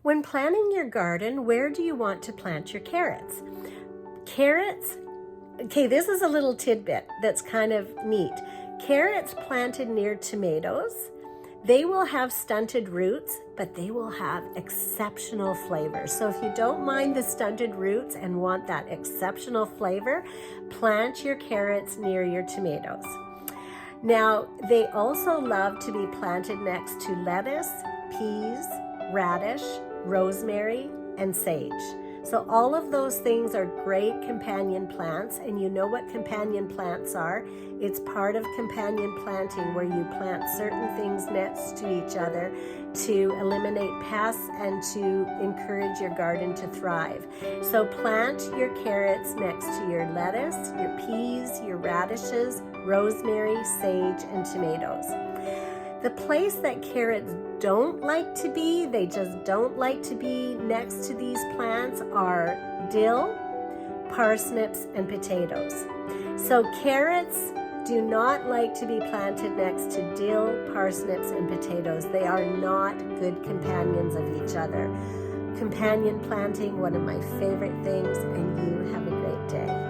When planning your garden, where do you want to plant your carrots? Carrots, okay, this is a little tidbit that's kind of neat. Carrots planted near tomatoes, they will have stunted roots, but they will have exceptional flavor. So if you don't mind the stunted roots and want that exceptional flavor, plant your carrots near your tomatoes. Now, they also love to be planted next to lettuce, peas, radish, rosemary, and sage. So all of those things are great companion plants, and you know what companion plants are. It's part of companion planting, where you plant certain things next to each other to eliminate pests and to encourage your garden to thrive. So plant your carrots next to your lettuce, your peas, your radishes, rosemary, sage, and tomatoes. The place that carrots don't like to be, they just don't like to be next to these plants, are dill, parsnips, and potatoes. So carrots do not like to be planted next to dill, parsnips, and potatoes. They are not good companions of each other. Companion planting, one of my favorite things, and you have a great day.